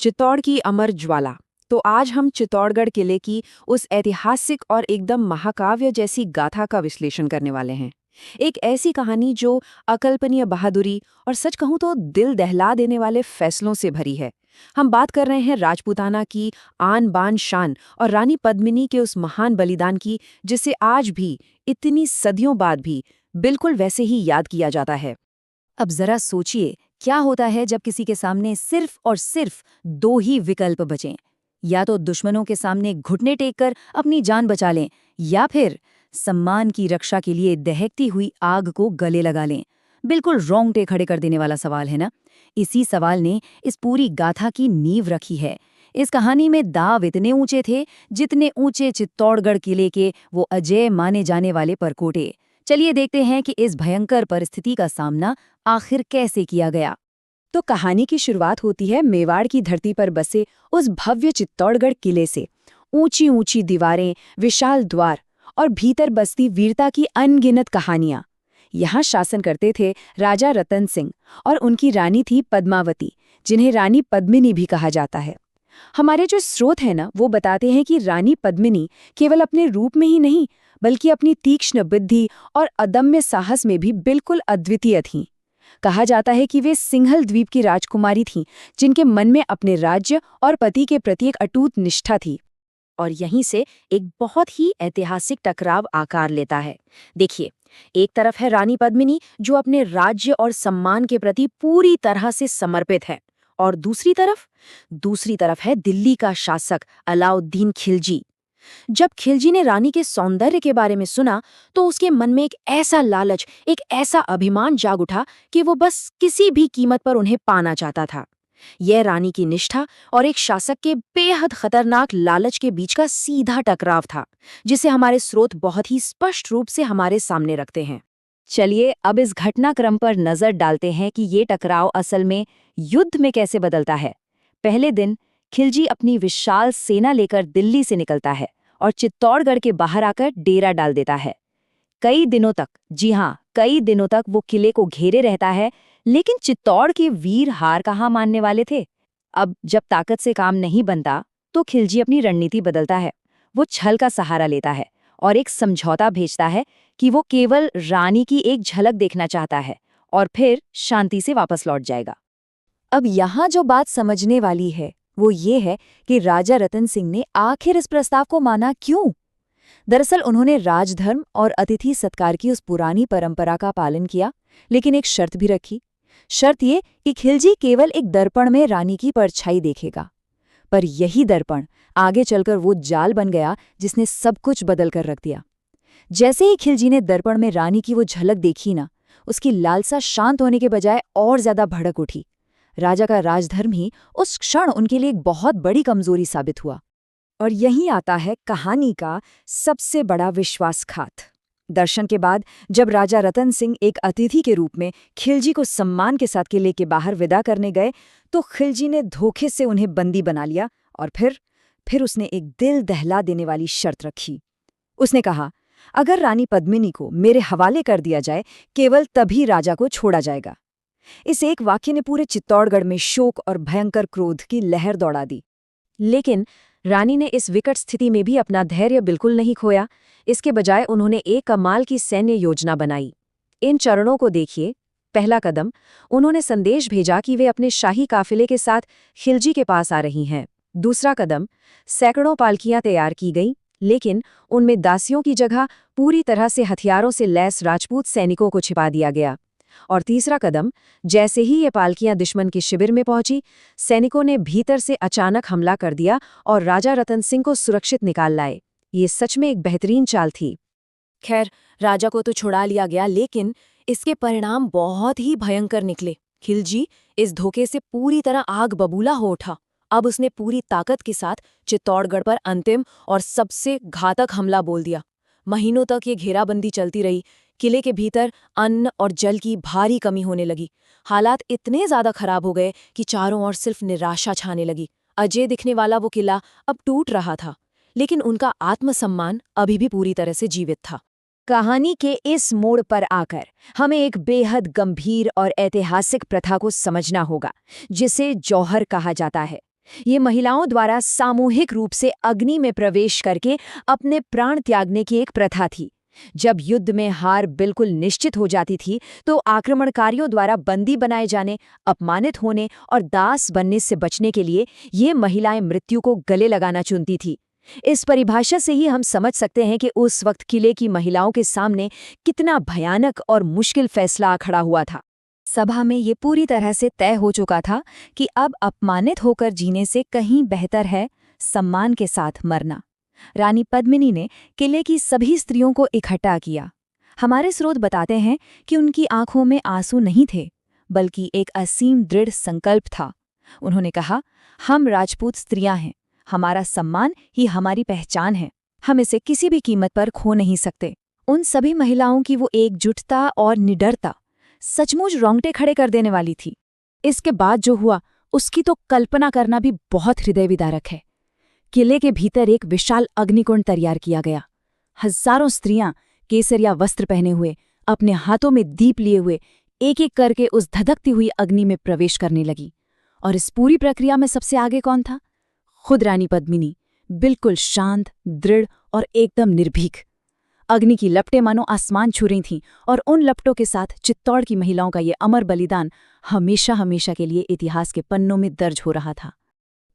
चित्तौड़ की अमर ज्वाला। तो आज हम चित्तौड़गढ़ किले की उस ऐतिहासिक और एकदम महाकाव्य जैसी गाथा का विश्लेषण करने वाले हैं। एक ऐसी कहानी जो अकल्पनीय बहादुरी और सच कहूं तो दिल दहला देने वाले फैसलों से भरी है। हम बात कर रहे हैं राजपूताना की आन बान शान और रानी पद्मिनी के उस महान बलिदान की, जिसे आज भी इतनी सदियों बाद भी बिल्कुल वैसे ही याद किया जाता है। अब जरा सोचिए, क्या होता है जब किसी के सामने सिर्फ और सिर्फ दो ही विकल्प बचें। या तो दुश्मनों के सामने घुटने टेक कर अपनी जान बचा लें, या फिर सम्मान की रक्षा के लिए दहकती हुई आग को गले लगा लें। बिल्कुल रोंगटे खड़े कर देने वाला सवाल है ना। इसी सवाल ने इस पूरी गाथा की नींव रखी है। इस कहानी में दाव इतने ऊंचे थे जितने ऊंचे चित्तौड़गढ़ किले के वो अजय माने जाने वाले परकोटे। चलिए देखते हैं कि इस भयंकर परिस्थिति का सामना आखिर कैसे किया गया। तो कहानी की शुरुआत होती है मेवाड़ की धरती पर बसे उस भव्य चित्तौड़गढ़ किले से। ऊंची ऊंची दीवारें, विशाल द्वार और भीतर बसती वीरता की अनगिनत कहानियां। यहाँ शासन करते थे राजा रतन सिंह और उनकी रानी थी पद्मावती, जिन्हें रानी पद्मिनी भी कहा जाता है। हमारे जो स्रोत हैं ना, वो बताते हैं कि रानी पद्मिनी केवल अपने रूप में ही नहीं, बल्कि अपनी तीक्ष्ण बुद्धि और अदम्य साहस में भी बिल्कुल अद्वितीय थीं। कहा जाता है कि वे सिंघल द्वीप की राजकुमारी थीं, जिनके मन में अपने राज्य और पति के प्रति एक अटूट निष्ठा थी। और यहीं से एक बहुत ही ऐतिहासिक टकराव आकार लेता है। देखिए, एक तरफ है रानी पद्मिनी, जो अपने राज्य और सम्मान के प्रति पूरी तरह से समर्पित है, और दूसरी तरफ है दिल्ली का शासक अलाउद्दीन खिलजी। जब खिलजी ने रानी के सौंदर्य के बारे में सुना, तो उसके मन में एक ऐसा लालच, एक ऐसा अभिमान जाग उठा कि वो बस किसी भी कीमत पर उन्हें पाना चाहता था। यह रानी की निष्ठा और एक शासक के बेहद खतरनाक लालच के बीच का सीधा टकराव था, जिसे हमारे स्रोत बहुत ही स्पष्ट रूप से हमारे सामने रखते हैं। चलिए अब इस घटनाक्रम पर नजर डालते हैं कि ये टकराव असल में युद्ध में कैसे बदलता है। पहले दिन खिलजी अपनी विशाल सेना लेकर दिल्ली से निकलता है और चित्तौड़गढ़ के बाहर आकर डेरा डाल देता है। कई दिनों तक, जी हाँ, कई दिनों तक वो किले को घेरे रहता है। लेकिन चित्तौड़ के वीर हार कहाँ मानने वाले थे। अब जब ताकत से काम नहीं बनता, तो खिलजी अपनी रणनीति बदलता है। वो छल का सहारा लेता है और एक समझौता भेजता है कि वो केवल रानी की एक झलक देखना चाहता है और फिर शांति से वापस लौट जाएगा। अब यहाँ जो बात समझने वाली है वो ये है कि राजा रतन सिंह ने आखिर इस प्रस्ताव को माना क्यों। दरअसल उन्होंने राजधर्म और अतिथि सत्कार की उस पुरानी परंपरा का पालन किया, लेकिन एक शर्त भी रखी। शर्त ये कि खिलजी केवल एक दर्पण में रानी की परछाई देखेगा। पर यही दर्पण आगे चलकर वो जाल बन गया जिसने सब कुछ बदल कर रख दिया। जैसे ही खिलजी ने दर्पण में रानी की वो झलक देखी ना, उसकी लालसा शांत होने के बजाय और ज्यादा भड़क उठी। राजा का राजधर्म ही उस क्षण उनके लिए एक बहुत बड़ी कमजोरी साबित हुआ। और यहीं आता है कहानी का सबसे बड़ा विश्वासघात। दर्शन के बाद जब राजा रतन सिंह एक अतिथि के रूप में खिलजी को सम्मान के साथ किले के बाहर विदा करने गए, तो खिलजी ने धोखे से उन्हें बंदी बना लिया और फिर उसने एक दिल दहला देने वाली शर्त रखी। उसने कहा, अगर रानी पद्मिनी को मेरे हवाले कर दिया जाए, केवल तभी राजा को छोड़ा जाएगा। इस एक वाक्य ने पूरे चित्तौड़गढ़ में शोक और भयंकर क्रोध की लहर दौड़ा दी। लेकिन रानी ने इस विकट स्थिति में भी अपना धैर्य बिल्कुल नहीं खोया। इसके बजाय उन्होंने एक कमाल की सैन्य योजना बनाई। इन चरणों को देखिए। पहला कदम, उन्होंने संदेश भेजा कि वे अपने शाही काफिले के साथ खिलजी के पास आ रही हैं। दूसरा कदम, सैकड़ों पालकियां तैयार की गईं, लेकिन उनमें दासियों की जगह पूरी तरह से हथियारों से लैस राजपूत सैनिकों को छिपा दिया गया। और तीसरा कदम, जैसे ही ये पालकियां दुश्मन के शिविर में पहुंची, सैनिकों ने भीतर से अचानक हमला कर दिया और राजा रतन सिंह को सुरक्षित निकाल लाए। ये सच में एक बेहतरीन चाल थी। खैर, राजा को तो छुड़ा लिया गया, लेकिन इसके परिणाम बहुत ही भयंकर निकले। खिलजी इस धोखे से पूरी तरह आग बबूला हो उठा। अब उसने पूरी ताकत के साथ चित्तौड़गढ़ पर अंतिम और सबसे घातक हमला बोल दिया। महीनों तक ये घेराबंदी चलती रही। किले के भीतर अन्न और जल की भारी कमी होने लगी। हालात इतने ज्यादा खराब हो गए कि चारों ओर सिर्फ निराशा छाने लगी। अजय दिखने वाला वो किला अब टूट रहा था, लेकिन उनका आत्मसम्मान अभी भी पूरी तरह से जीवित था। कहानी के इस मोड़ पर आकर हमें एक बेहद गंभीर और ऐतिहासिक प्रथा को समझना होगा, जिसे जौहर कहा जाता है। ये महिलाओं द्वारा सामूहिक रूप से अग्नि में प्रवेश करके अपने प्राण त्यागने की एक प्रथा थी। जब युद्ध में हार बिल्कुल निश्चित हो जाती थी तो आक्रमणकारियों द्वारा बंदी बनाए जाने, अपमानित होने और दास बनने से बचने के लिए ये महिलाएं मृत्यु को गले लगाना चुनती थी। इस परिभाषा से ही हम समझ सकते हैं कि उस वक्त किले की महिलाओं के सामने कितना भयानक और मुश्किल फैसला खड़ा हुआ था। सभा में ये पूरी तरह से तय हो चुका था कि अब अपमानित होकर जीने से कहीं बेहतर है सम्मान के साथ मरना। रानी पद्मिनी ने किले की सभी स्त्रियों को इकट्ठा किया। हमारे स्रोत बताते हैं कि उनकी आंखों में आंसू नहीं थे, बल्कि एक असीम दृढ़ संकल्प था। उन्होंने कहा, हम राजपूत स्त्रियां हैं, हमारा सम्मान ही हमारी पहचान है, हम इसे किसी भी कीमत पर खो नहीं सकते। उन सभी महिलाओं की वो एकजुटता और निडरता सचमुच रोंगटे खड़े कर देने वाली थी। इसके बाद जो हुआ उसकी तो कल्पना करना भी बहुत हृदय विदारक है। किले के भीतर एक विशाल अग्निकुंड तैयार किया गया। हजारों स्त्रियां केसरिया वस्त्र पहने हुए, अपने हाथों में दीप लिए हुए, एक एक करके उस धधकती हुई अग्नि में प्रवेश करने लगी। और इस पूरी प्रक्रिया में सबसे आगे कौन था? खुद रानी पद्मिनी, बिल्कुल शांत, दृढ़ और एकदम निर्भीक। अग्नि की लपटें मानो आसमान छू रही थीं और उन लपटों के साथ चित्तौड़ की महिलाओं का ये अमर बलिदान हमेशा हमेशा के लिए इतिहास के पन्नों में दर्ज हो रहा था।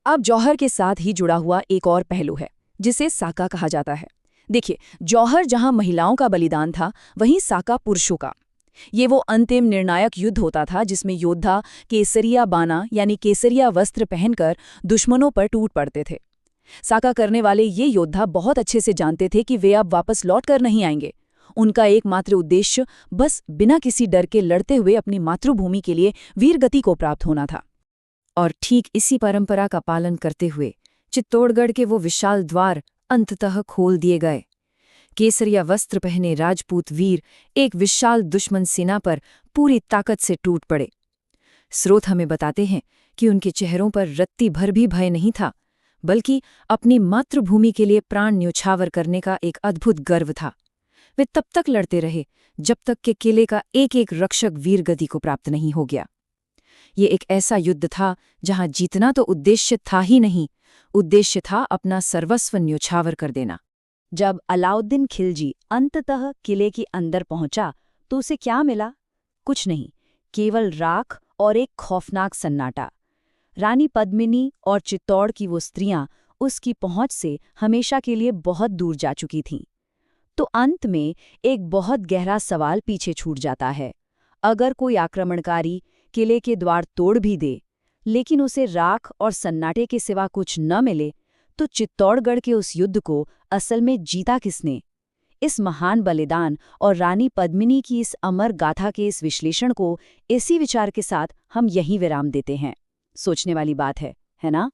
अब जौहर के साथ ही जुड़ा हुआ एक और पहलू है, जिसे साका कहा जाता है। देखिए, जौहर जहां महिलाओं का बलिदान था, वहीं साका पुरुषों का। ये वो अंतिम निर्णायक युद्ध होता था जिसमें योद्धा केसरिया बाना यानी केसरिया वस्त्र पहनकर दुश्मनों पर टूट पड़ते थे। साका करने वाले ये योद्धा बहुत अच्छे से जानते थे कि वे अब वापस लौट कर नहीं आएंगे। उनका एकमात्र उद्देश्य बस बिना किसी डर के लड़ते हुए अपनी मातृभूमि के लिए वीरगति को प्राप्त होना था। और ठीक इसी परंपरा का पालन करते हुए चित्तौड़गढ़ के वो विशाल द्वार अंततः खोल दिए गए। केसरिया वस्त्र पहने राजपूत वीर एक विशाल दुश्मन सेना पर पूरी ताकत से टूट पड़े। स्रोत हमें बताते हैं कि उनके चेहरों पर रत्ती भर भी भय नहीं था, बल्कि अपनी मातृभूमि के लिए प्राण न्योछावर करने का एक अद्भुत गर्व था। वे तब तक लड़ते रहे जब तक कि किले का एक एक रक्षक वीरगति को प्राप्त नहीं हो गया। ये एक ऐसा युद्ध था जहां जीतना तो उद्देश्य था ही नहीं, उद्देश्य था अपना सर्वस्व न्योछावर कर देना। जब अलाउद्दीन खिलजी अंततः किले के अंदर पहुंचा तो उसे क्या मिला? कुछ नहीं, केवल राख और एक खौफनाक सन्नाटा। रानी पद्मिनी और चित्तौड़ की वो स्त्रियां उसकी पहुंच से हमेशा के लिए बहुत दूर जा चुकी थीं। तो अंत में एक बहुत गहरा सवाल पीछे छूट जाता है। अगर कोई आक्रमणकारी किले के द्वार तोड़ भी दे, लेकिन उसे राख और सन्नाटे के सिवा कुछ न मिले, तो चित्तौड़गढ़ के उस युद्ध को असल में जीता किसने? इस महान बलिदान और रानी पद्मिनी की इस अमर गाथा के इस विश्लेषण को इसी विचार के साथ हम यहीं विराम देते हैं। सोचने वाली बात है ना?